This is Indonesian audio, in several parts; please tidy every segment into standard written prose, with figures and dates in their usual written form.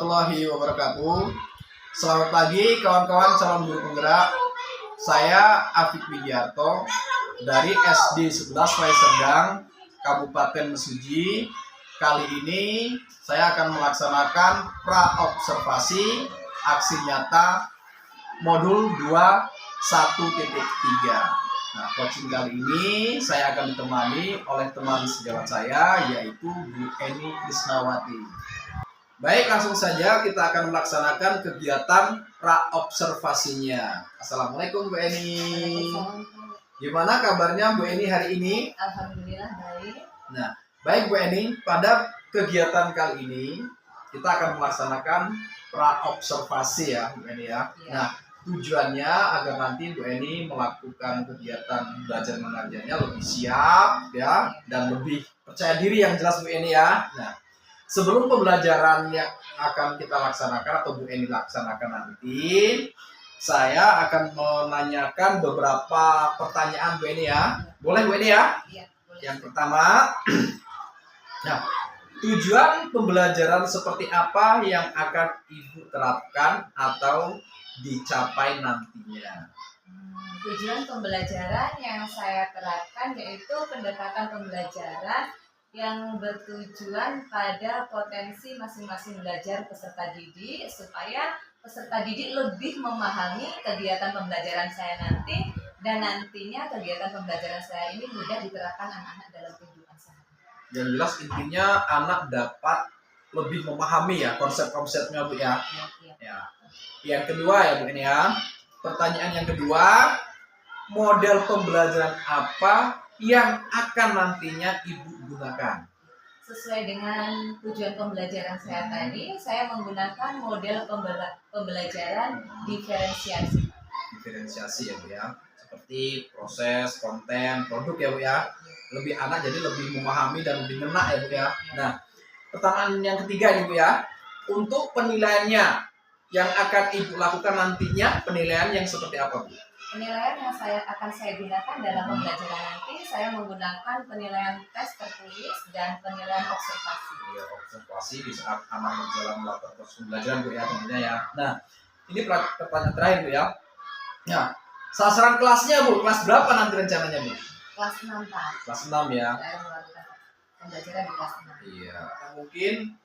warahmatullahi wabarakatuh. Selamat pagi kawan-kawan calon guru penggerak. Saya Afik Widiarto dari SD 11 Wai Serdang, Kabupaten Mesuji. Kali ini saya akan melaksanakan pra-observasi aksi nyata modul 2.1.3. Nah, coaching kali ini saya akan ditemani oleh teman sejawat saya, yaitu Bu Eni Krisnawati. Baik, langsung saja kita akan melaksanakan kegiatan pra-observasinya. Assalamualaikum Bu Eni. Gimana kabarnya Bu Eni hari ini? Alhamdulillah baik. Nah, baik Bu Eni, pada kegiatan kali ini kita akan melaksanakan pra-observasi ya Bu Eni ya. Nah, tujuannya agar nanti Bu Eni melakukan kegiatan belajar mengajarnya lebih siap ya dan lebih percaya diri yang jelas Bu Eni ya. Nah, sebelum pembelajaran yang akan kita laksanakan atau Bu Eni laksanakan nanti, saya akan menanyakan beberapa pertanyaan Bu Eni ya. Boleh Bu Eni ya? Iya, boleh. Yang pertama, nah, tujuan pembelajaran seperti apa yang akan Ibu terapkan atau dicapai nantinya? Tujuan pembelajaran yang saya terapkan yaitu pendekatan pembelajaran yang bertujuan pada potensi masing-masing belajar peserta didik supaya peserta didik lebih memahami kegiatan pembelajaran saya nanti dan nantinya kegiatan pembelajaran saya ini mudah diterapkan anak-anak dalam kehidupan sehari-hari. Yang jelas intinya anak dapat lebih memahami ya konsep-konsepnya Bu ya. Ya. Yang kedua ya Bu ini ya. Pertanyaan yang kedua, model pembelajaran apa yang akan nantinya Ibu gunakan? Sesuai dengan tujuan pembelajaran saya tadi, saya menggunakan model pembelajaran diferensiasi. Diferensiasi ya Bu ya. Seperti proses, konten, produk ya Bu ya. Lebih anak jadi lebih memahami dan lebih ngena ya Bu ya. Nah, pertanyaan yang ketiga nih Bu ya. Untuk penilaiannya yang akan Ibu lakukan nantinya, penilaian yang seperti apa Bu? Penilaian yang akan saya gunakan dalam pembelajaran nanti, saya menggunakan penilaian tes tertulis dan penilaian observasi. Ya, observasi di saat anak berjalan melakukan proses pembelajaran Bu ya tentunya ya. Nah, ini pertanyaan terakhir Bu ya. Nah, sasaran kelasnya Bu, kelas berapa nanti rencananya Bu? Kelas 6 Pak. Kelas 6 ya. Saya melakukan pembelajaran di kelas 6. Iya, mungkin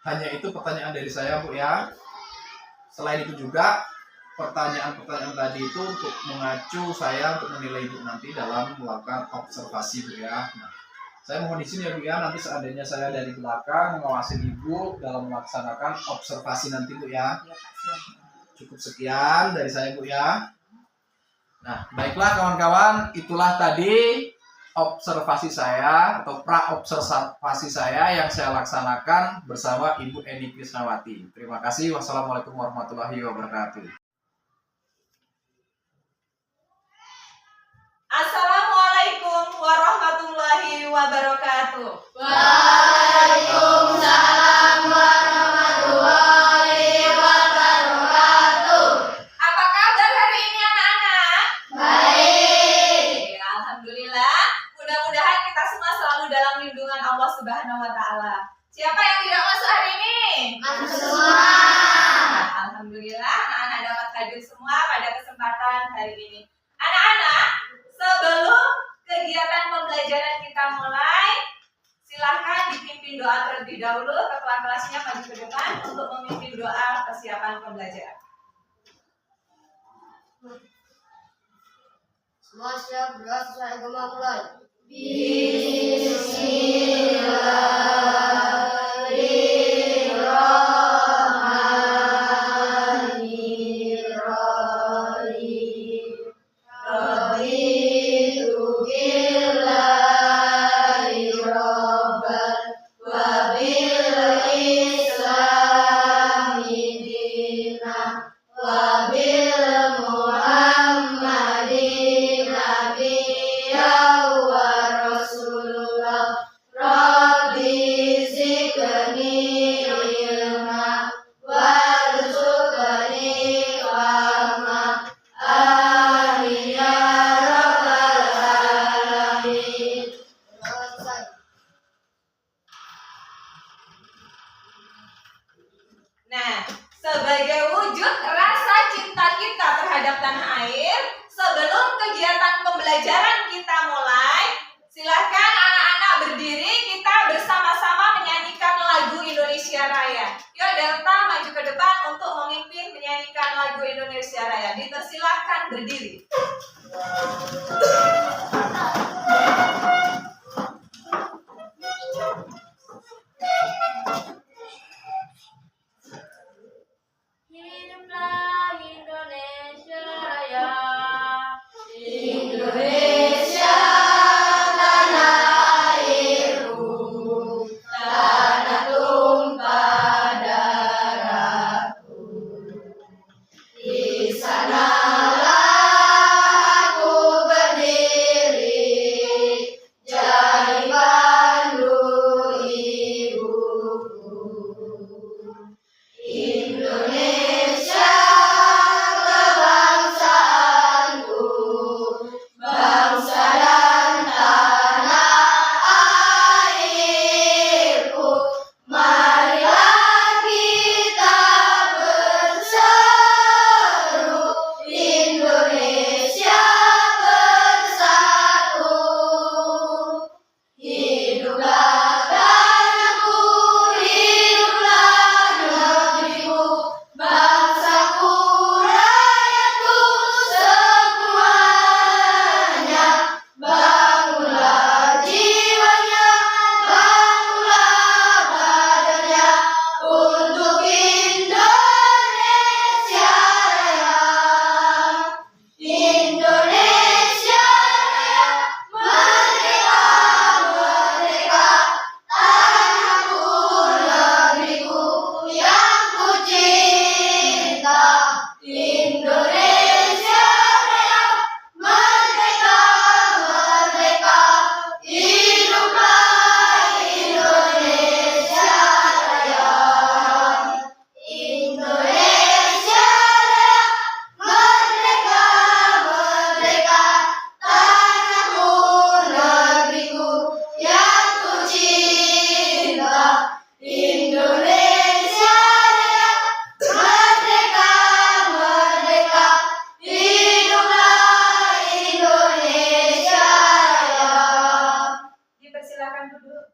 hanya itu pertanyaan dari saya Bu ya. Selain itu juga pertanyaan-pertanyaan tadi itu untuk mengacu saya untuk menilai Ibu nanti dalam melakukan observasi Bu ya. Nah, saya mohon izin ya Bu ya, nanti seandainya saya dari belakang mengawasi Ibu dalam melaksanakan observasi nanti Bu ya. Ya Pak, silakan. Cukup sekian dari saya Bu ya. Nah, baiklah kawan-kawan, itulah tadi observasi saya atau pra-observasi saya yang saya laksanakan bersama Ibu Eni Krisnawati. Terima kasih. Wassalamualaikum warahmatullahi wabarakatuh. Assalamualaikum warahmatullahi wabarakatuh. Waalaikumsalam warahmatullahi wabarakatuh. Apa kabar hari ini anak-anak? Baik. Ya, alhamdulillah. Mudah-mudahan kita semua selalu dalam lindungan Allah Subhanahu wa taala. Siapa yang tidak masuk hari ini? Masuk semua. Alhamdulillah anak-anak dapat hadir semua pada kesempatan hari ini. Anak-anak, sebelum kegiatan pembelajaran kita mulai, silahkan dipimpin doa terlebih dahulu. Ketua kelasnya maju ke depan untuk memimpin doa persiapan pembelajaran. Semua siap, berdoa sesuai agama mulai. Bismillahirrahmanirrahim. Raditu billahi rabban wa bil islami dinan wa bil muhammadin nabiyyan wa rasulullah. Rabbi lagu Indonesia Raya. Dipersilakan berdiri. Hiduplah Indonesia Raya. Indonesia tanah airku, tanah tumpah darahku. Di sanalah aku berdiri, jadi pandu ibuku. Indonesia kebangsaanku, bangsa dan tanah airku. Marilah kita berseru, Indonesia bersatu. Hiduplah tanahku, hiduplah negeriku, bangsaku, rakyatku semuanya. Bangunlah jiwanya, bangunlah badannya, untuk Indonesia Raya. Indonesia Raya, merdeka, merdeka, tanahku, negeriku yang ku cinta. Indonesia Raya, merdeka, merdeka, hiduplah Indonesia Raya. Indonesia Raya, merdeka, merdeka, tanahku, negeriku yang ku cinta. Indonesia Raya, merdeka, merdeka, hiduplah Indonesia Raya. Dipersilakan duduk.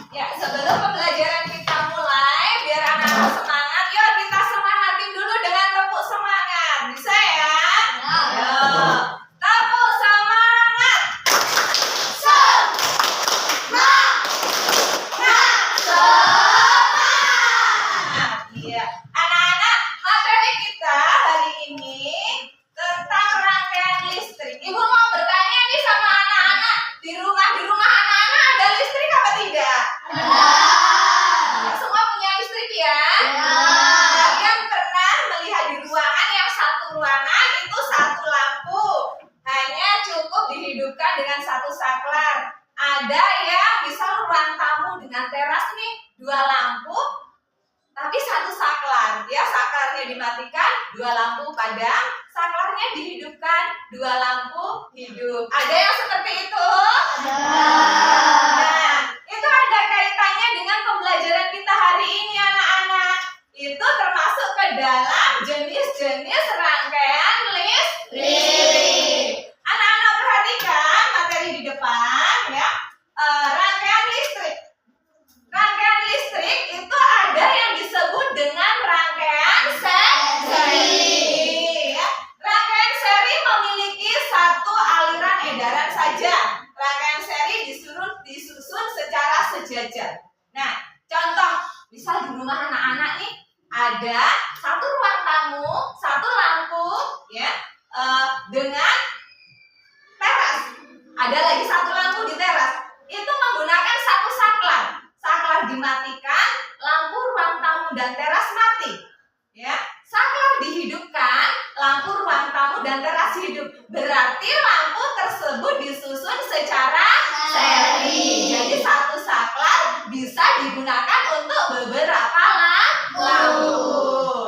Ya, sebelum pembelajaran kita mulai, biar anak-anak semangat, yuk kita semangatin dulu dengan tepuk semangat. Bisa ya? Ayo. Tepuk semangat. Semangat. Iya. Anak-anak, materi kita hari ini tentang rangkaian listrik. Ibu mau bertanya nih sama anak-anak, di rumah anak-anak ada listrik apa tidak? Ya, semua punya listrik ya? Kalian pernah melihat di ruangan yang satu ruangan itu satu lampu, hanya cukup dihidupkan dengan satu saklar. Ada yang misal ruang tamu dengan teras nih, 2 lampu, tapi satu saklar. Ya, saklarnya dimatikan, 2 lampu padam, saklarnya dihidupkan, 2 lampu hidup. Ada yang seperti itu? Nah, itu ada kaitannya dengan pembelajaran kita hari ini anak-anak. Itu termasuk ke dalam jenis-jenis rangkaian listrik. Anak-anak perhatikan materi di depan ya. Rangkaian listrik. Rangkaian listrik itu ada yang disebut dengan rangkaian seri. Ya. Rangkaian seri memiliki satu aliran edaran saja. Rangkaian seri disusun secara sejajar. Nah, contoh, misal di rumah anak-anak nih ada satu ruang tamu, satu lampu, ya, dengan teras. Ada lagi satu lampu di teras. Itu menggunakan satu saklar. Saklar dimatikan, lampu ruang tamu dan teras mati. Ya, saklar dihidupkan, lampu ruang tamu dan teras hidup. Berarti lampu tersebut disusun secara seri. Jadi satu saklar bisa digunakan untuk beberapa lampu.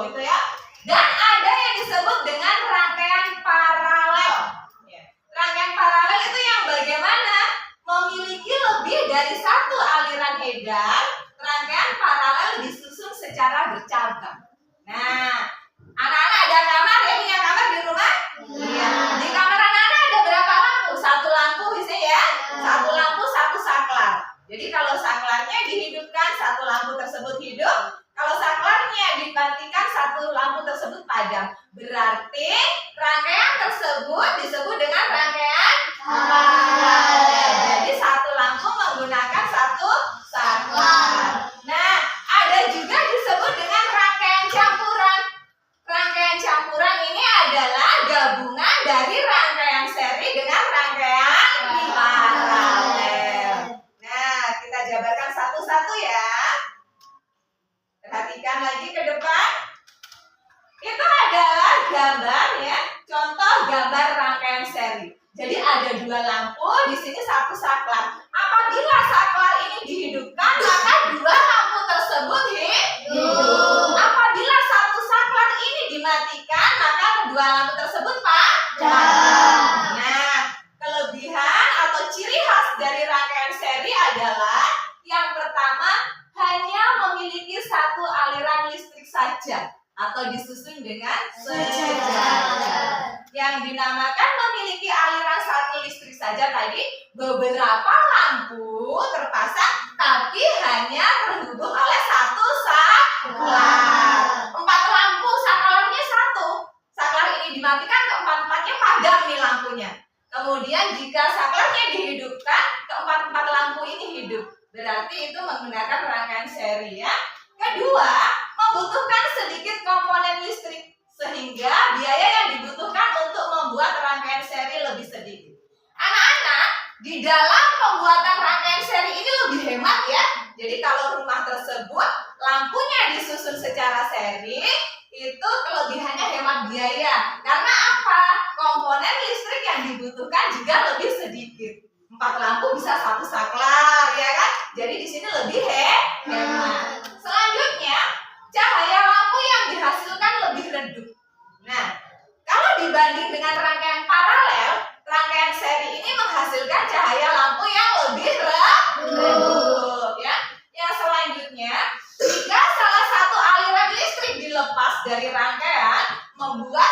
Itu ya. Dan ada yang disebut dengan rangkaian paralel. Ya. Rangkaian paralel itu yang bagaimana? Memiliki lebih dari satu aliran edar. Rangkaian paralel disusun secara bercabang. Nah, anak-anak ada kamar ya, punya kamar di rumah? Iya. Di kamar anak-anak ada berapa lampu? Satu lampu bisa ya? Satu lampu, satu saklar. Jadi kalau saklarnya dihidupkan, dimatikan, satu lampu tersebut hidup. Kalau saklarnya dimatikan, satu lampu tersebut padam. Berarti rangkaian tersebut disebut dengan rangkaian paralel. Jadi satu lampu menggunakan satu saklar. Nah, ada juga disebut dengan rangkaian campuran. Rangkaian campuran ini adalah gabungan dari rangkaian seri dengan rangkaian paralel. Nah, kita jabarkan satu-satu ya. Perhatikan lagi ke depan. Itu adalah gambar ya, contoh gambar rangkaian seri. Jadi ada dua lampu, di sini satu saklar. Apabila saklar ini dihidupkan, maka dua lampu tersebut hidup. Apabila satu saklar ini dimatikan, maka kedua lampu tersebut padam. Nah, kelebihan atau ciri khas dari rangkaian seri adalah yang pertama, hanya memiliki satu aliran listrik saja atau disusun dengan sejajar. Yang dinamakan memiliki aliran satu listrik saja tadi, beberapa lampu terpasang tapi hanya terhubung oleh satu saklar. 4 lampu, saklarnya satu. Saklar ini dimatikan, keempat-empatnya padam nih lampunya. Kemudian jika saklarnya dihidupkan, keempat-empat lampu ini hidup. Berarti itu menggunakan rangkaian seri ya. Kedua, membutuhkan sedikit komponen listrik sehingga biaya yang dibutuhkan untuk membuat rangkaian seri lebih sedikit. Anak-anak, di dalam pembuatan rangkaian seri ini lebih hemat ya. Jadi kalau rumah tersebut lampunya disusun secara seri, itu kelebihannya hemat biaya. Karena apa? Komponen listrik yang dibutuhkan juga lebih sedikit. 4 lampu bisa satu saklar ya kan? Jadi di sini lebih hemat. Selanjutnya, cahaya lampu yang dihasilkan lebih redup. Nah, kalau dibanding dengan rangkaian paralel, rangkaian seri ini menghasilkan cahaya lampu yang lebih redup ya. Yang selanjutnya, jika salah satu aliran listrik dilepas dari rangkaian, membuat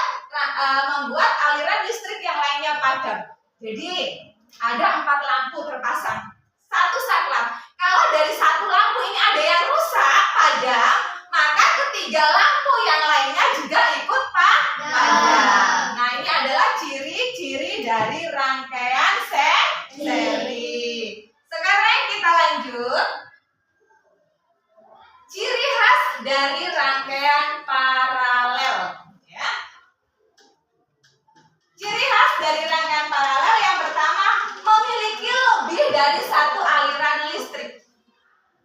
aliran listrik yang lainnya padam. Jadi ada 4 lampu terpasang, satu saklar. Kalau dari satu lampu ini ada yang rusak, padam, maka ketiga lampu yang lainnya juga ikut padam. Nah, ini adalah ciri-ciri dari rangkaian seri. Sekarang kita lanjut. Ciri khas dari rangkaian paralel. Ya. Ciri khas dari rangkaian paralel yang pertama, memiliki lebih dari satu aliran listrik.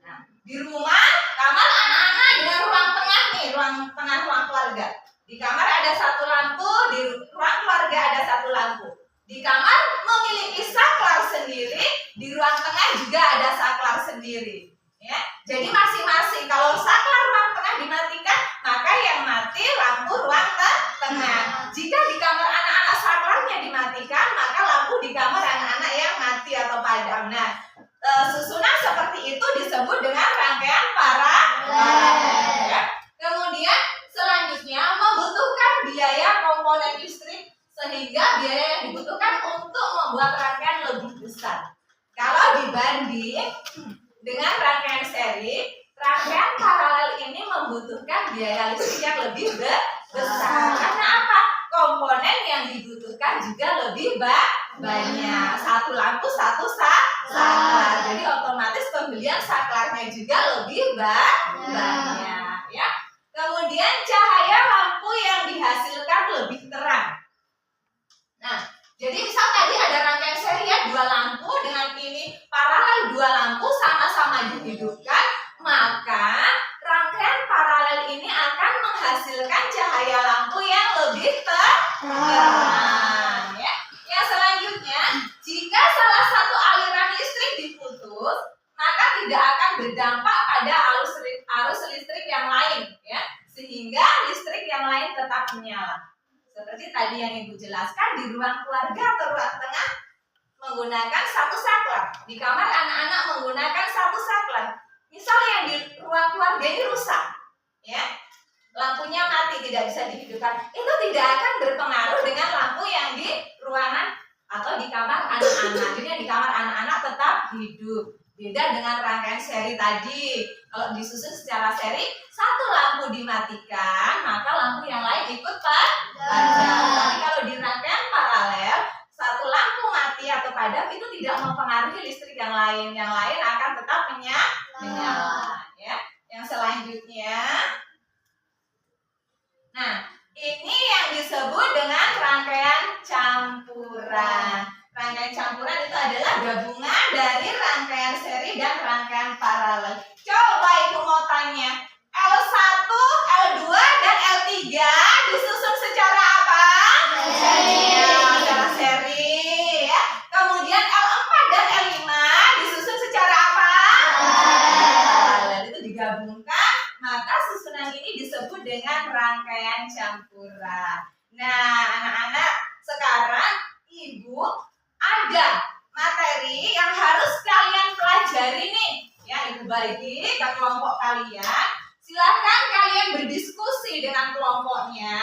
Nah, di rumah, kamar anak-anak dengan ruang tengah nih, ruang tengah ruang keluarga. Di kamar ada satu lampu, di ruang keluarga ada satu lampu. Di kamar memiliki saklar sendiri, di ruang tengah juga ada saklar sendiri. Ya, jadi masing-masing. Kalau saklar ruang tengah dimatikan, maka yang mati lampu ruang tengah. Jika di kamar anak-anak saklarnya dimatikan, maka lampu di kamar anak-anak yang mati atau padam. Nah, susunan seperti itu disebut dengan rangkaian paralel. Ya. Kemudian selanjutnya membutuhkan biaya komponen listrik sehingga biaya yang dibutuhkan untuk membuat rangkaian lebih besar. Kalau dibanding dengan rangkaian seri, rangkaian paralel ini membutuhkan biaya listrik yang lebih besar. Karena apa? Komponen yang dibutuhkan juga lebih banyak. Satu lampu, satu saklar. Jadi otomatis pembelian saklarnya juga lebih banyak. Ya. Kemudian cahaya lampu yang dihasilkan lebih terang. Nah, jadi misal tadi ada rangkaian seri ya, 2 lampu, dengan ini paralel 2 lampu sama-sama dihidupkan, maka rangkaian paralel ini akan menghasilkan cahaya lampu yang lebih terang. Ya. Yang selanjutnya, jika salah satu aliran listrik diputus, maka tidak akan berdampak pada arus listrik yang lain, ya, sehingga listrik yang lain tetap menyala. Seperti tadi yang Ibu jelaskan, di ruang keluarga atau ruang tengah menggunakan satu saklar. Di kamar anak-anak menggunakan satu saklar. Misal yang di ruang keluarga ini rusak, ya, lampunya mati, tidak bisa dihidupkan. Itu tidak akan berpengaruh dengan lampu yang di ruangan atau di kamar anak-anak. Jadi di kamar anak-anak tetap hidup. Beda dengan rangkaian seri tadi. Kalau disusun secara seri, satu lampu dimatikan, maka lampu yang lain ikut padam. Tapi kalau di rangkaian paralel, satu lampu mati atau padam itu tidak mempengaruhi listrik yang lain. Yang lain akan tetap menyala. Ya. Yang selanjutnya, nah ini yang disebut dengan rangkaian campuran. Rangkaian campuran itu adalah gabungan dari rangkaian seri dan rangkaian paralel. Coba Ibu mau tanya, L1, L2, dan L3 disusun secara apa? Secara seri. Ya. Kemudian L4 dan L5 disusun secara apa? Paralel. Itu digabungkan, maka susunan ini disebut dengan rangkaian campuran. Nah, anak-anak, sekarang Ibu ada materi yang harus kalian pelajari nih. Ya, Ibu bagi ke kelompok kalian. Silahkan kalian berdiskusi dengan kelompoknya.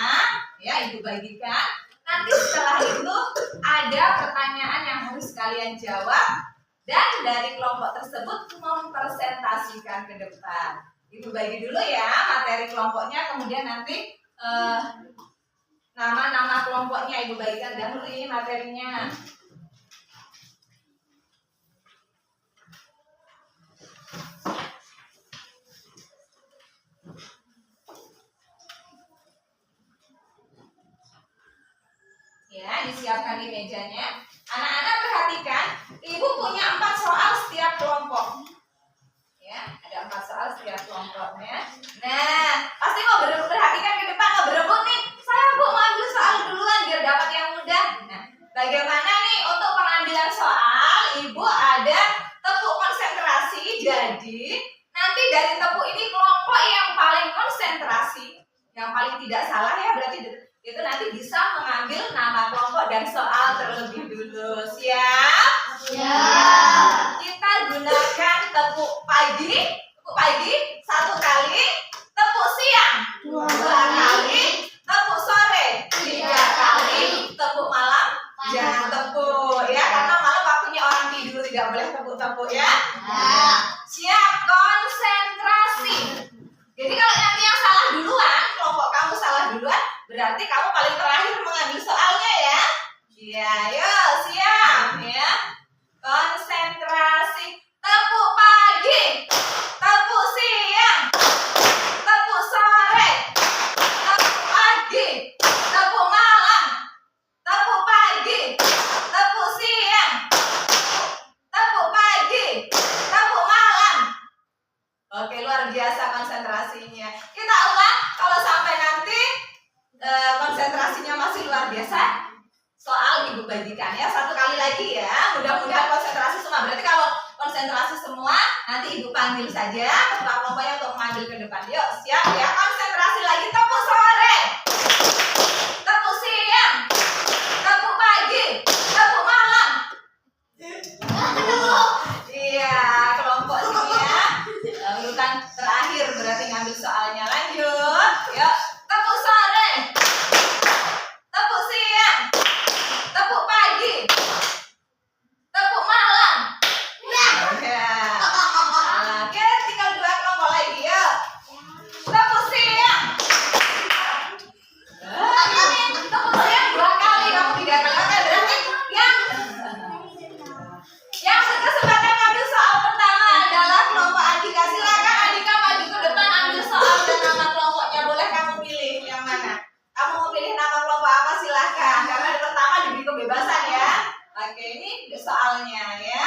Ya, Ibu bagikan. Nanti setelah itu ada pertanyaan yang harus kalian jawab. Dan dari kelompok tersebut mempresentasikan ke depan. Ibu bagi dulu ya materi kelompoknya. Kemudian nanti nama-nama kelompoknya Ibu bagikan dahulu ini materinya. Ya, disiapkan di mejanya. Anak-anak perhatikan, Ibu punya 4 soal setiap kelompok. Ya, ada 4 soal setiap kelompoknya. Nah, pasti mau perhatikan ke depan, mau berebut nih. Saya Bu mau ambil soal duluan biar dapat yang mudah. Nah, bagaimana nih untuk pengambilan soal? Ibu ada tepuk konsentrasi. Jadi, nanti dari tepuk ini kelompok yang paling konsentrasi, yang paling tidak salah ya berarti itu nanti bisa mengambil nama kelompok dan soal terlebih dulu. Siap? Siap. Kita gunakan tepuk pagi 1 kali, tepuk siang 2 kali, tepuk sore 3 kali, tepuk malam jangan tepuk ya, karena malam waktunya orang tidur, tidak boleh tepuk-tepuk ya. Siap, konsentrasi. Jadi kalau nanti yang salah duluan, kelompok kamu salah duluan, berarti kamu paling terakhir mengambil soalnya ya. Iya, yuk siap ya. Konsentrasi. Tepuk pagi, tepuk siang, tepuk sore, tepuk pagi, tepuk malam, tepuk pagi, tepuk siang, tepuk pagi, tepuk malam. Oke, luar biasa konsentrasinya. Kita ulang kalau sampai nanti konsentrasinya masih luar biasa. Soal Ibu bagikan ya 1 kali lagi ya. Mudah-mudahan konsentrasi semua. Berarti kalau konsentrasi semua, nanti Ibu panggil saja ketua kelompoknya untuk mengambil ke depan. Yuk, siap ya. Konsentrasi lagi. Tepuk sore, tepuk siang, tepuk pagi, tepuk malam. Iya, kelompok sini ya. Urutan terakhir berarti ngambil soalnya. Lanjut. Yuk, tepuk sore, tepuk siang, tepuk pagi, tepuk malam. Ya. Oke, tinggal 2 kelompok lagi ya. Tepuk siang. Ini tepuk siang 2 kali, kamu 3 kali. Oke, berarti yang berkesempatan ambil soal pertama adalah kelompok Andika. Silakan Andika maju ke depan, ambil soal dan nama kelompoknya. Boleh kamu pilih yang mana? Kamu mau pilih nama kelompok apa silahkan. Karena di pertama diberi kebebasan ya. Oke, ini soalnya ya.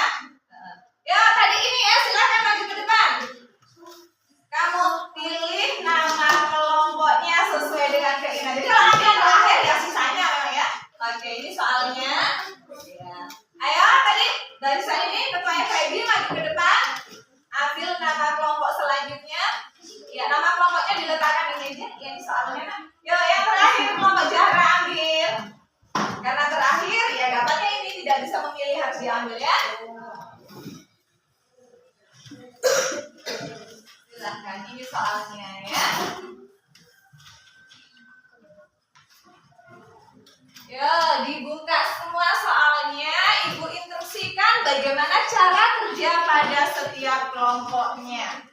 Ya tadi ini ya, silahkan maju ke depan. Kamu pilih nama kelompoknya sesuai dengan keinginan. Jadi kalau nanti yang terakhir ya sisanya memang ya. Oke, ini soalnya. Ya. Ayo tadi dari saya ini ketuanya Feby maju ke depan. Ambil nama kelompok selanjutnya. Ya, nama kelompoknya diletakkan di meja. Ya, ini soalnya. Yo, yang terakhir kelompok Zahra ambil. Karena terakhir ya dapatnya ini tidak bisa memilih, harus diambil ya. Silahkan, ini soalnya ya. Yo, dibuka semua soalnya. Ibu instruksikan bagaimana cara kerja pada setiap kelompoknya.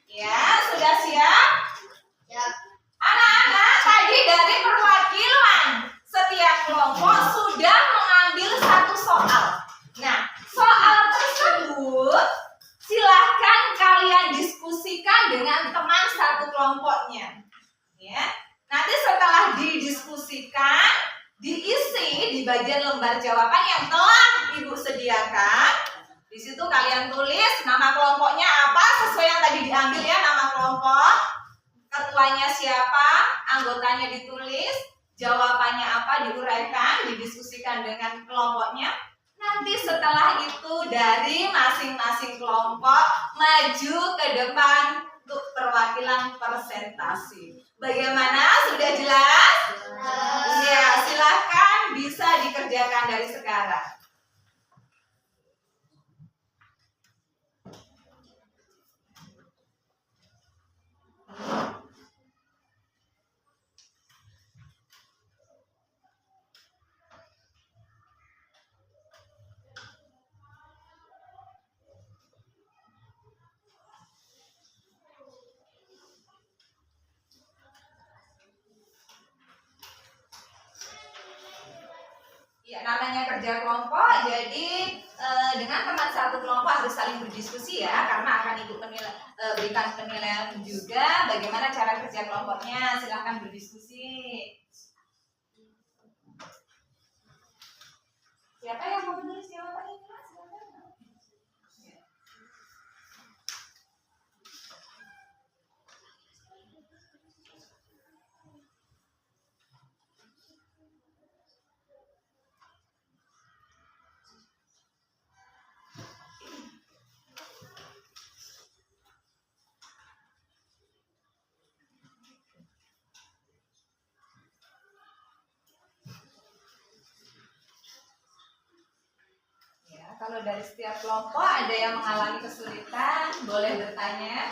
Ya, sudah siap? Anak-anak, tadi dari perwakilan setiap kelompok sudah mengambil satu soal. Nah, soal tersebut silahkan kalian diskusikan dengan teman satu kelompoknya. Ya, nanti setelah didiskusikan, diisi di bagian lembar jawaban yang telah Ibu sediakan. Di situ kalian tulis nama kelompoknya apa sesuai yang tadi diambil ya, nama kelompok, ketuanya siapa, anggotanya ditulis, jawabannya apa diuraikan, didiskusikan dengan kelompoknya. Nanti setelah itu dari masing-masing kelompok maju ke depan untuk perwakilan presentasi. Bagaimana? Sudah jelas? Ya, silahkan bisa dikerjakan dari sekarang. Ya, namanya kerja kelompok, jadi dengan teman satu kelompok harus saling berdiskusi ya, karena akan ikut berikan penilaian juga. Bagaimana cara kerja kelompoknya? Silahkan berdiskusi. Siapa yang mau menulis jawabannya? Silakan. Ya. Kalau dari setiap kelompok ada yang mengalami kesulitan, boleh bertanya.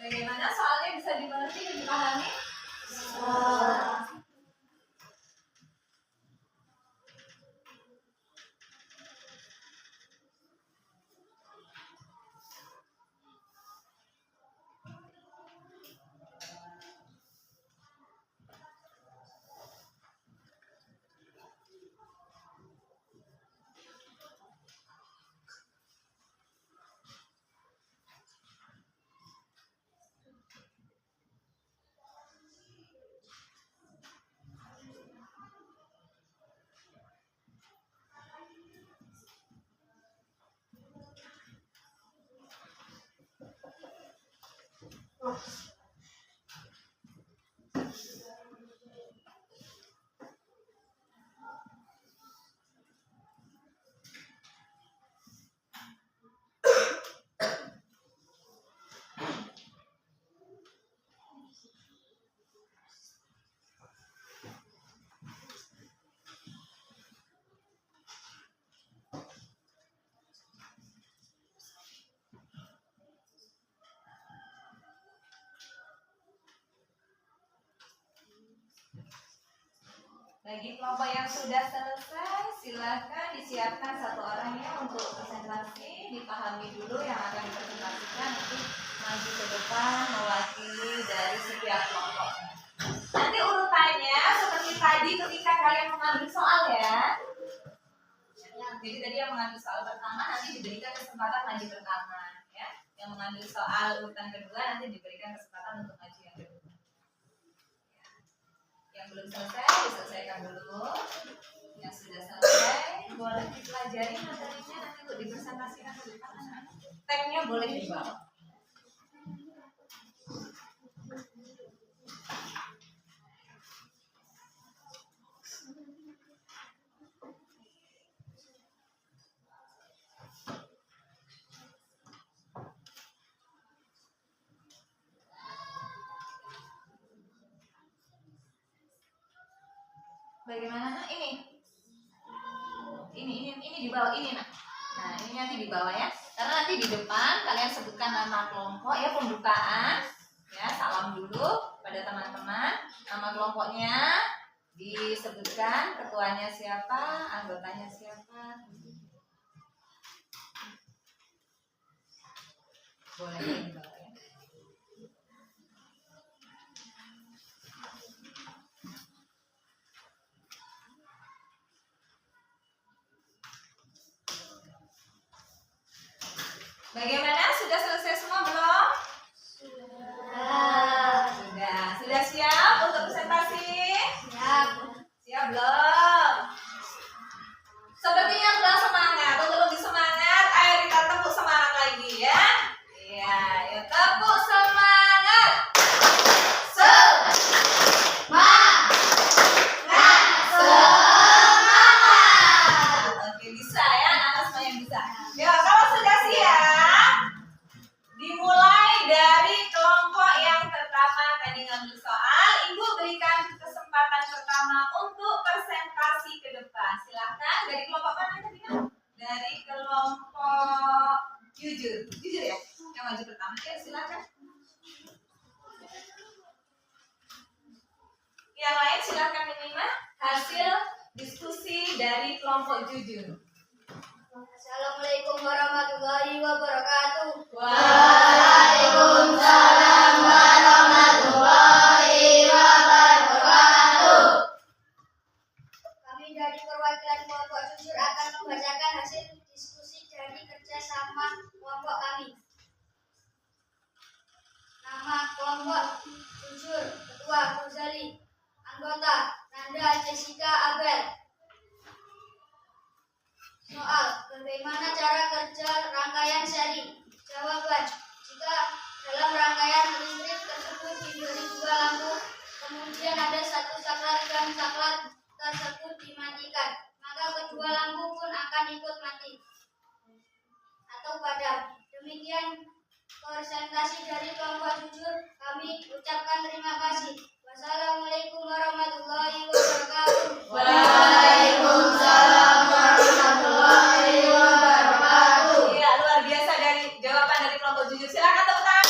Bagaimana soalnya bisa dimengerti dan dipahami? Bagi kelompok yang sudah selesai, silakan disiapkan satu orangnya untuk presentasi, dipahami dulu yang akan dipresentasikan, nanti maju ke depan mewakili dari setiap kelompoknya. Nanti urutannya seperti tadi ketika kalian mengambil soal ya. Jadi tadi yang mengambil soal pertama nanti diberikan kesempatan maju pertama, ya. Yang mengambil soal urutan kedua nanti diberikan kesempatan untuk maju yang kedua. Yang belum selesai diselesaikan dulu. Yang sudah selesai boleh dipelajari materinya nanti untuk dipresentasikan ke depan. Tagnya boleh dibawa. Bagaimana nak ini di bawah ini nak. Nah ini nanti di bawah ya. Karena nanti di depan kalian sebutkan nama kelompok ya, pembukaan ya, salam dulu pada teman-teman. Nama kelompoknya disebutkan, ketuanya siapa, anggotanya siapa. Boleh di bawah ya. Bagaimana? Sudah selesai semua belum? Sudah. Sudah siap untuk presentasi? Siap belum? Sepertinya sudah semangat. Untuk lebih semangat, ayo kita tepuk semangat lagi ya. Iya, yuk tepuk semangat. Oke, bisa ya, anak semuanya bisa. Ya, kalau sudah siap, dimulai dari kelompok yang pertama tadi ngambil soal. Ibu berikan kesempatan pertama untuk presentasi ke depan. Silahkan, dari kelompok mana tadi? Dari kelompok jujur ya, yang maju pertama ya, silahkan. Yang lain silahkan menyimak hasil diskusi dari kelompok jujur. Assalamualaikum warahmatullahi wabarakatuh. Waalaikumsalam warahmatullahi wabarakatuh. Kami dari perwakilan kelompok jujur akan membacakan hasil diskusi dari kerjasama kelompok kami. Nama kelompok jujur, Ketua Rosali, anggota Nanda Jessica Abel. Soal, bagaimana cara kerja rangkaian seri? Jawaban, jika dalam rangkaian listrik tersebut diberi dua lampu, kemudian ada satu saklar dan saklar tersebut dimatikan, maka kedua lampu pun akan ikut mati atau padam. Demikian presentasi dari kelompok jujur. Kami ucapkan terima kasih. Wassalamualaikum warahmatullahi wabarakatuh. Waalaikumsalam warahmatullahi wabarakatuh. Iya, luar biasa dari jawaban dari kelompok jujur. Silakan tepuk tangan.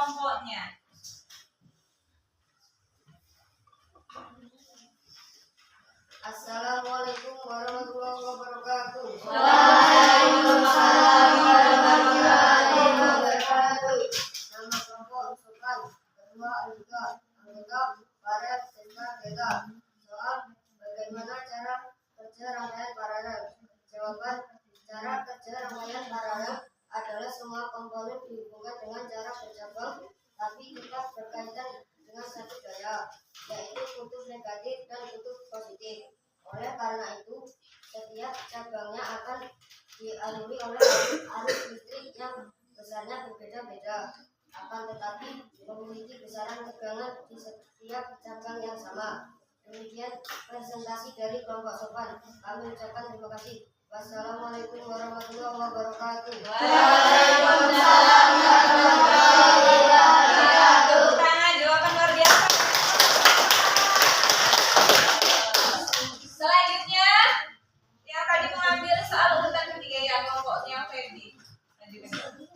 kelompoknya. Assalamualaikum warahmatullahi wabarakatuh. Waalaikumsalam warahmatullahi wabarakatuh. Nama kelompok Usukan kedua Alika anggota Barat Sentra Vega. Soal bagaimana cara kerja rangkaian paralel. Jawaban cara kerja rangkaian paralel adalah semua komponen dihubungkan dengan cara bercabang tapi tetap berkaitan dengan satu daya, yaitu kutub negatif dan kutub positif. Oleh karena itu, setiap cabangnya akan dialiri oleh arus listrik yang besarnya berbeda-beda, akan tetapi memiliki besaran tegangan di setiap cabang yang sama. Demikian presentasi dari kelompok Sopan. Kami ucapkan terima kasih. Wassalamualaikum warahmatullahi wabarakatuh. Waalaikumsalam warahmatullahi wabarakatuh. Tepuk tangan, jawaban luar biasa. Selanjutnya, yang tadi mengambil soal urutan ketiga ya, kelompoknya Feby. Lanjutkan.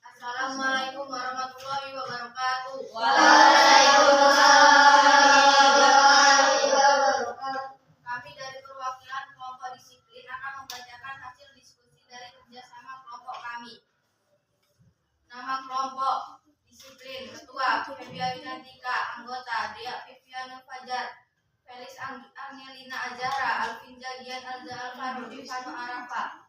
Assalamualaikum warahmatullahi wabarakatuh. Kami dari perwakilan kelompok disiplin akan membacakan hasil diskusi dari kerjasama kelompok kami. Nama kelompok disiplin: Ketua Febia Winantika, anggota Dea Viviana Fajar, Felis Angelina Ajara, Alvin Jagian Alza Alvaro, Ivano Arafa.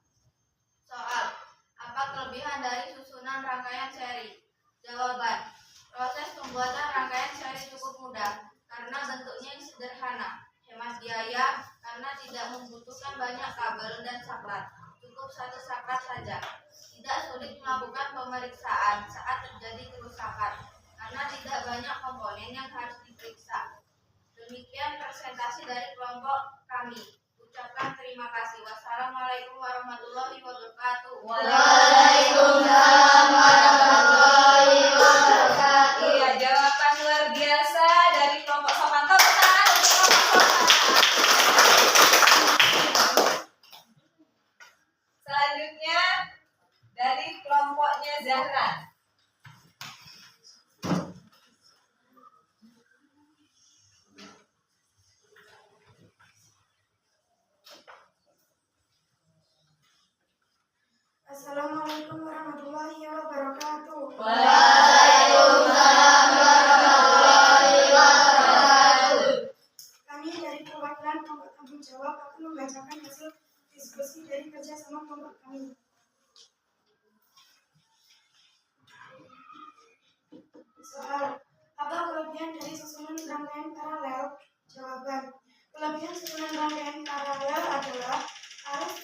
Soal: apa kelebihan dari susunan rangkaian seri? Jawaban: proses pembuatan rangkaian seri cukup mudah karena bentuknya yang sederhana, hemat biaya karena tidak membutuhkan banyak kabel dan saklar, cukup satu saklar saja. Tidak sulit melakukan pemeriksaan saat terjadi kerusakan karena tidak banyak komponen yang harus diperiksa. Demikian presentasi dari kelompok kami. Ucapkan terima kasih. Wassalamualaikum warahmatullahi wabarakatuh. Waalaikumsalam warahmatullahi wabarakatuh. Iya, jawaban luar biasa dari kelompok Sopan. Tepuk tangan untuk kelompok Sopan. Selanjutnya dari kelompoknya Zahra. Assalamualaikum warahmatullahi wabarakatuh. Waalaikumsalam warahmatullahi wabarakatuh. Kami dari perwakilan kelompok tanggung jawab akan membacakan hasil diskusi dari kerjasama kelompok kami. Soal: apa kelebihan dari susunan rangkaian paralel? Jawaban: kelebihan susunan rangkaian paralel adalah arus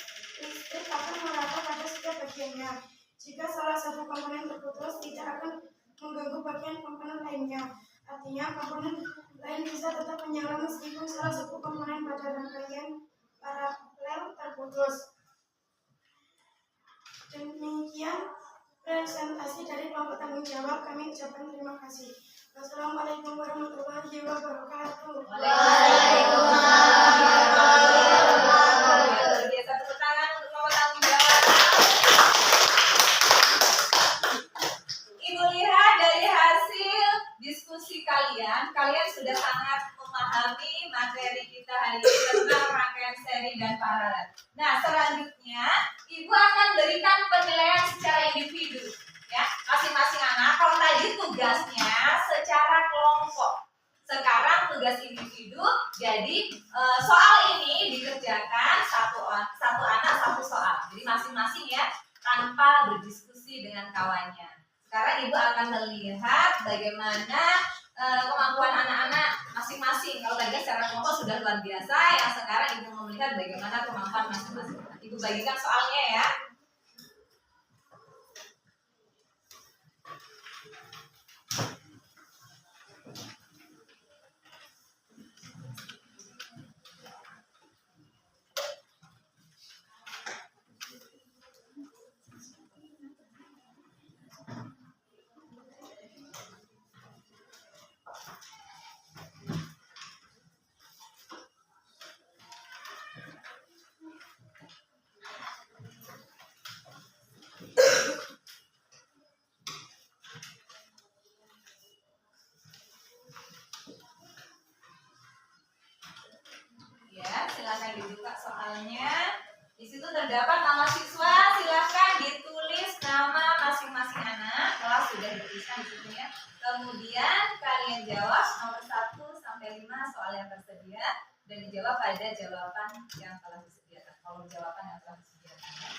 listrik akan merata pada setiap bagiannya. Jika salah satu komponen terputus, tidak akan mengganggu bagian komponen lainnya. Artinya, komponen lain bisa tetap menyala meskipun salah satu komponen pada rangkaian paralel terputus. Demikian presentasi dari kelompok tanggung jawab. Kami ucapkan terima kasih. Wassalamualaikum warahmatullahi wabarakatuh. Waalaikumsalam warahmatullahi wabarakatuh. Biasa tepuk tangan untuk kelompok tanggung jawab. Ibu lihat dari hasil diskusi kalian sudah sangat memahami materi kita hari ini tentang rangkaian seri dan paralel. Nah, selanjutnya Ibu akan berikan penilaian secara individu, ya, masing-masing anak. Kalau tadi tugasnya secara kelompok, sekarang tugas individu. Jadi soal ini dikerjakan satu anak satu soal. Jadi masing-masing ya, tanpa berdiskusi dengan kawannya. Sekarang Ibu akan melihat bagaimana kemampuan anak-anak masing-masing. Kalau tadi secara kelompok sudah luar biasa, yang sekarang Ibu mau melihat bagaimana kemampuan masing-masing. Ibu bagikan soalnya ya. soalnya di situ terdapat nama siswa. Silahkan ditulis nama masing-masing anak. Kelas sudah dituliskan di situ ya. Kemudian kalian jawab nomor 1 sampai 5 soal yang tersedia dan dijawab pada jawaban yang telah disediakan. Kolom jawaban yang telah disediakan ya.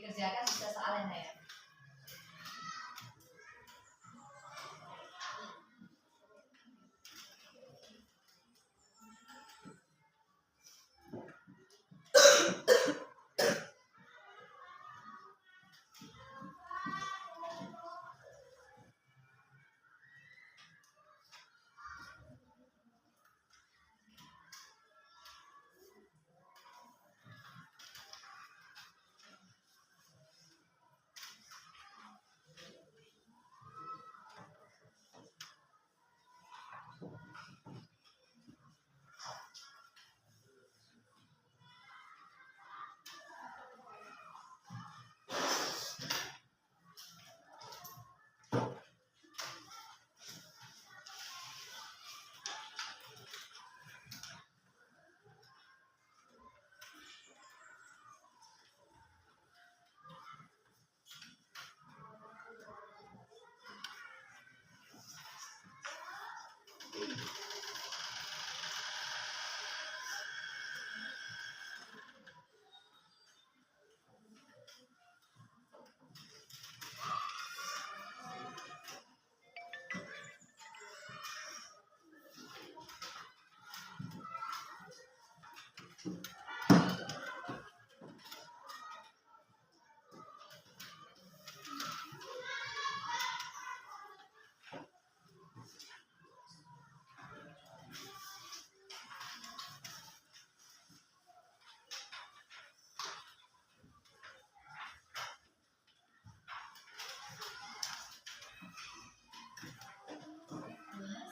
dikerjakan sisa soalnya ya.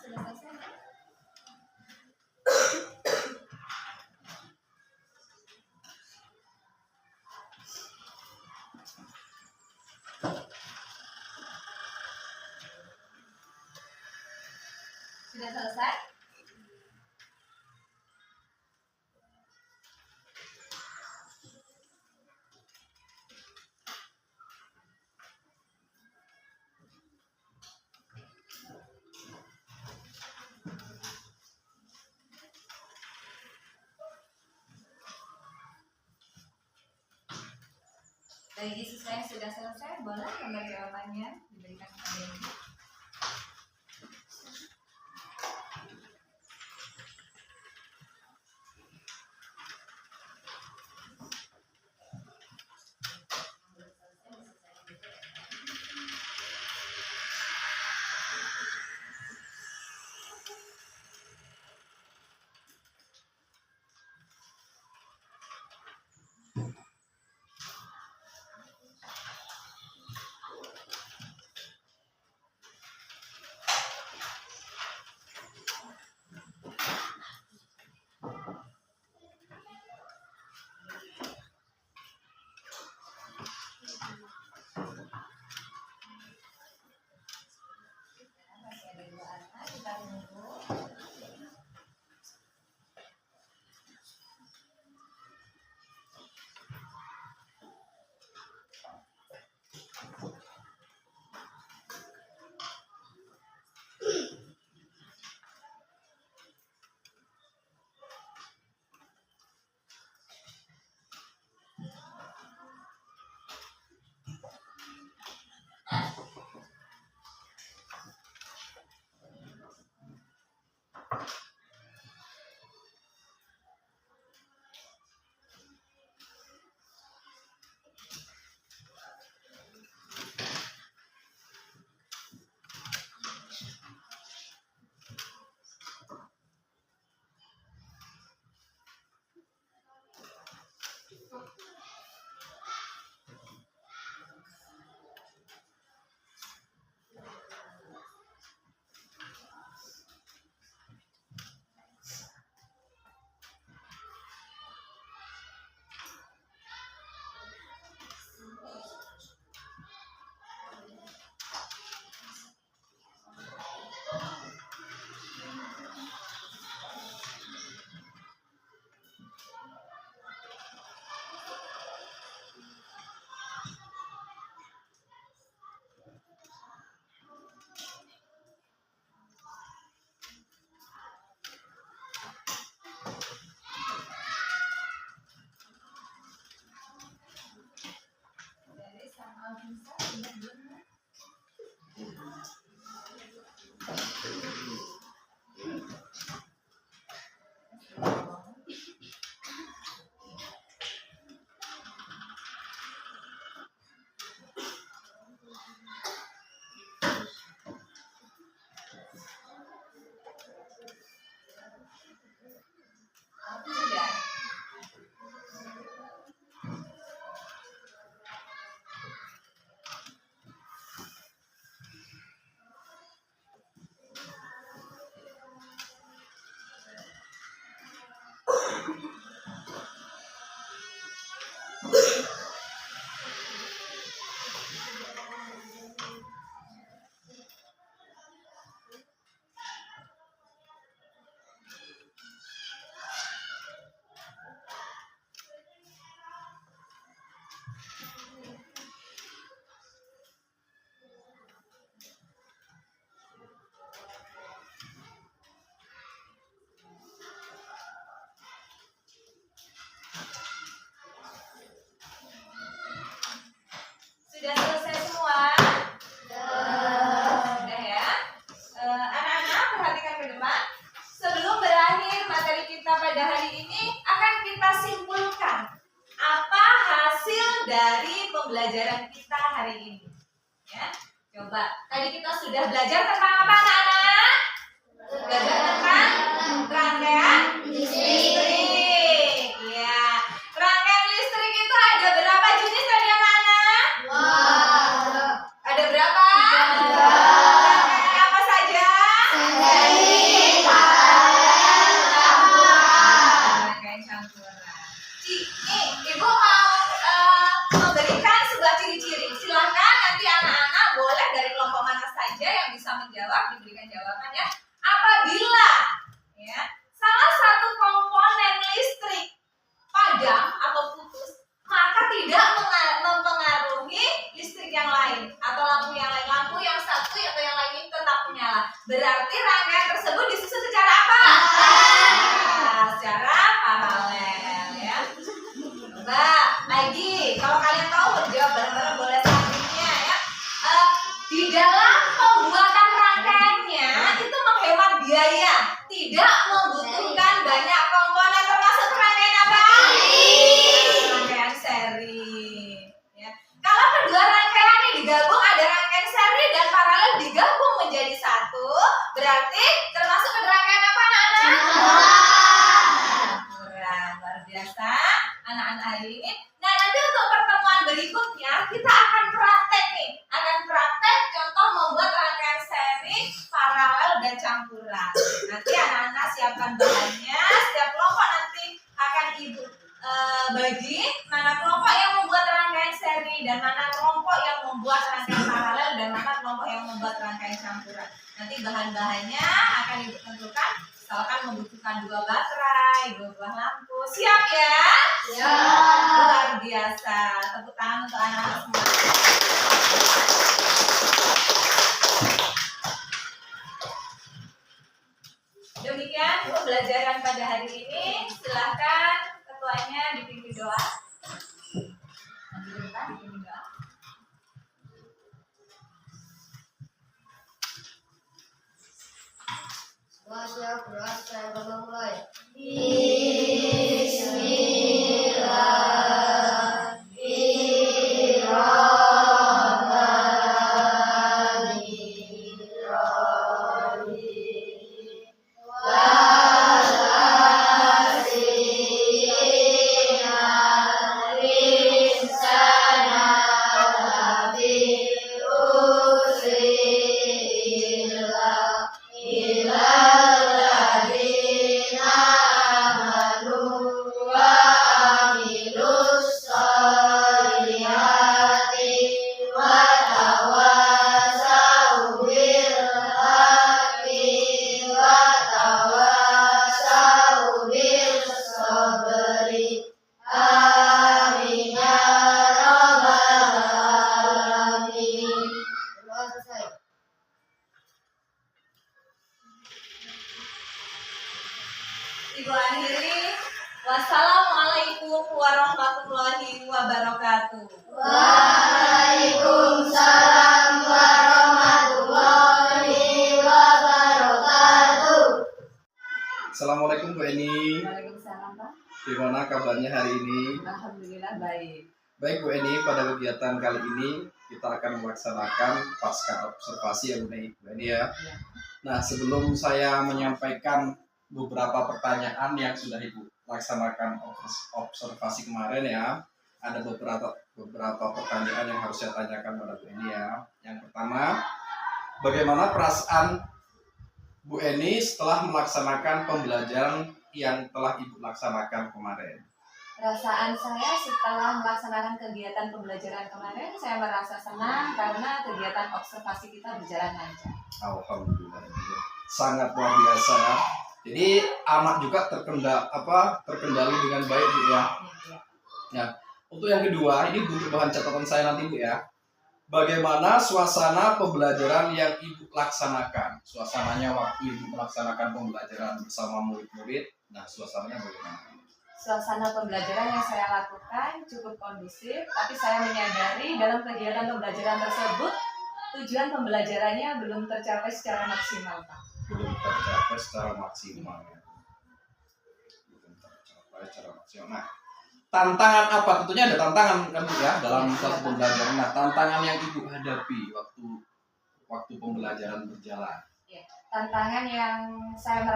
Sudah selesai kan? Sudah selesai? Bagi siswa yang sudah selesai, boleh gambar jawabannya diberikan kepada ibu. Masih ada 2 anak, kita tunggu. Sudah. Sudah selesai semua? Sudah ya. Anak-anak perhatikan ke depan. Sebelum berakhir materi kita pada hari ini akan kita simpulkan apa hasil dari pembelajaran kita hari ini. Ya, coba. Tadi kita sudah belajar tentang apa, anak-anak? Belajar tentang rangkaian listrik. Ya, rangkaian listrik itu ada berapa jenis tadi, anak-anak? Ada berapa? Rangkaian apa saja? Rangkaian campuran. Nih, Ibu mau memberikan sebuah ciri-ciri. Silahkan nanti anak-anak boleh dari kelompok mana saja yang bisa menjawab diberikan jawabannya. Apabila ya salah satu komponen listrik padam atau putus, maka tidak mempengaruhi listrik yang lain atau lampu yang lain. Lampu yang satu atau yang lain ini tetap menyala. Berarti rangkaian tersebut disusun secara apa? Secara paralel ya. Coba lagi, kalau kalian tahu berjawab bareng-bareng boleh selanjutnya ya. Di dalam pembuatan rangkaiannya itu menghemat biaya, tidak membutuhkan banyak komponen, termasuk rangkaian apa? Rangkaian seri. Ya. Kalau kedua rangkaian ini digabung, ada rangkaian seri dan paralel digabung menjadi satu, berarti termasuk ke rangkaian apa, anak-anak? Kurang luar biasa anak-anak hari ini. Nah, nanti untuk pertemuan berikutnya kita akan praktek nih, akan praktek contoh membuat rangkaian seri, paralel dan campuran. Nanti anak-anak siapkan bahannya, setiap kelompok nanti akan ibu bagi mana kelompok yang membuat rangkaian seri dan mana kelompok yang membuat rangkaian paralel dan mana kelompok yang membuat rangkaian campuran. Nanti bahan-bahannya akan ibu tentukan. Misalkan membutuhkan 2 baterai, 2 buah lampu. Siap ya? Siap. Luar biasa. Tepuk tangan untuk anak-anak semua. Demikian pembelajaran pada hari ini. Silahkan ketuanya dipimpin doa. Nanti kita dipimpin doa. Siap, saya mulai. Ibu akhiri. Wassalamualaikum warahmatullahi wabarakatuh. Waalaikumsalam warahmatullahi wabarakatuh. Assalamualaikum Bu Eni. Waalaikumsalam, Pak. Gimana kabarnya hari ini? Alhamdulillah baik. Baik Bu Eni, pada kegiatan kali ini kita akan melaksanakan pasca observasi ya Bu Eni ya. Nah, sebelum saya menyampaikan beberapa pertanyaan yang sudah Ibu laksanakan observasi kemarin ya, ada beberapa pertanyaan yang harus saya tanyakan pada Bu Eni ya. Yang pertama, bagaimana perasaan Bu Eni setelah melaksanakan pembelajaran yang telah Ibu laksanakan kemarin? Perasaan saya setelah melaksanakan kegiatan pembelajaran kemarin, saya merasa senang karena kegiatan observasi kita berjalan lancar. Alhamdulillah, sangat luar biasa ya. Jadi anak juga terkendali dengan baik Bu ya. Nah, untuk yang kedua, ini untuk bahan catatan saya nanti Bu ya. Bagaimana suasana pembelajaran yang Ibu laksanakan? Suasananya waktu Ibu melaksanakan pembelajaran bersama murid-murid. Nah, suasananya bagaimana? Suasana pembelajaran yang saya lakukan cukup kondusif, tapi saya menyadari dalam kegiatan pembelajaran tersebut tujuan pembelajarannya belum tercapai secara maksimal, Pak. Belum tercapai secara maksimal ya. Nah, tantangan apa? Tentunya ada tantangan kan ya dalam satu pembelajaran. Nah, tantangan yang Ibu hadapi waktu pembelajaran berjalan. Tantangan yang saya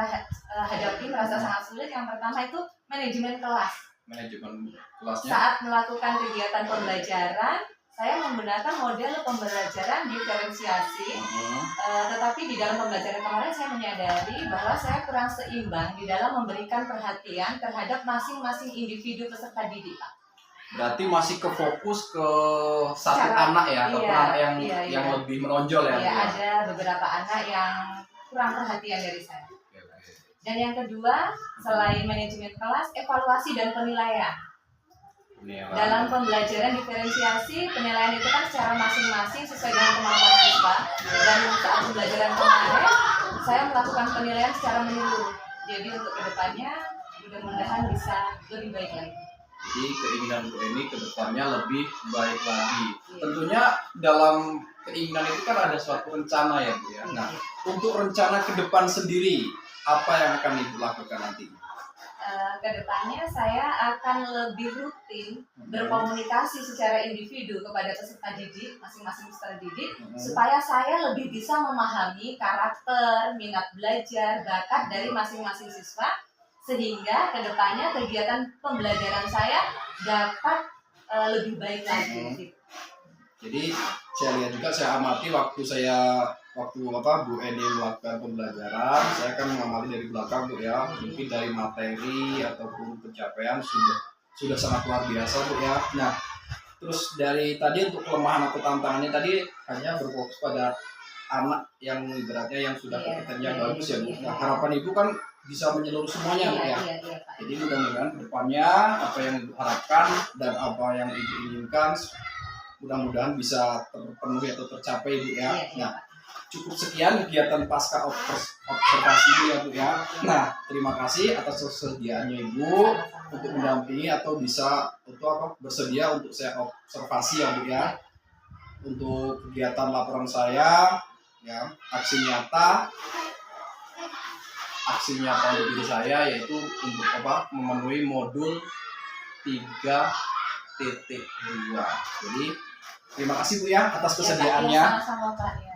hadapi merasa sangat sulit. Yang pertama itu manajemen kelas. Manajemen kelasnya. Saat melakukan kegiatan pembelajaran, saya menggunakan model pembelajaran diferensiasi. Tetapi di dalam pembelajaran kemarin saya menyadari bahwa saya kurang seimbang di dalam memberikan perhatian terhadap masing-masing individu peserta didik, Pak. Berarti masih ke fokus ke satu anak ya, ataupun anak yang lebih menonjol ya? Iya, ada beberapa anak yang kurang perhatian dari saya. Dan yang kedua, selain manajemen kelas, evaluasi dan penilaian. Dalam pembelajaran diferensiasi, penilaian itu kan secara masing-masing sesuai dengan kemampuan siswa. Dan saat pembelajaran kemarin, saya melakukan penilaian secara menyeluruh. Jadi untuk kedepannya, mudah-mudahan bisa lebih baik lagi. Jadi keinginan Bu Eni ke depannya lebih baik lagi. Tentunya dalam keinginan itu kan ada suatu rencana ya Bu ya. Nah, untuk rencana ke depan sendiri, apa yang akan Ibu lakukan nanti? Kedepannya saya akan lebih rutin berkomunikasi secara individu kepada peserta didik, masing-masing peserta didik, supaya saya lebih bisa memahami karakter, minat belajar, bakat dari masing-masing siswa, sehingga kedepannya kegiatan pembelajaran saya dapat lebih baik lagi. Jadi saya lihat juga, saya amati waktu Bu Eni melakukan pembelajaran, saya akan mengamati dari belakang Bu ya, mungkin dari materi ataupun pencapaian sudah sangat luar biasa Bu ya. Nah, terus dari tadi untuk kelemahan atau tantangannya tadi hanya berfokus pada anak yang ibaratnya yang sudah kompetennya bagus ya Bu. Nah, harapan Ibu kan bisa menyeluruh semuanya Bu ya. Jadi mudah-mudahan kedepannya apa yang Ibu harapkan dan apa yang Ibu inginkan mudah-mudahan bisa terpenuhi atau tercapai Bu ya. Nah, cukup sekian kegiatan pasca observasi ini ya Bu ya. Nah, terima kasih atas kesediaannya Ibu untuk mendampingi atau bersedia untuk saya observasi ya Bu ya. Untuk kegiatan laporan saya ya, aksi nyata untuk diri saya yaitu untuk memenuhi modul 3.2. Jadi terima kasih Bu ya atas kesediaannya. Sama-sama Pak ya.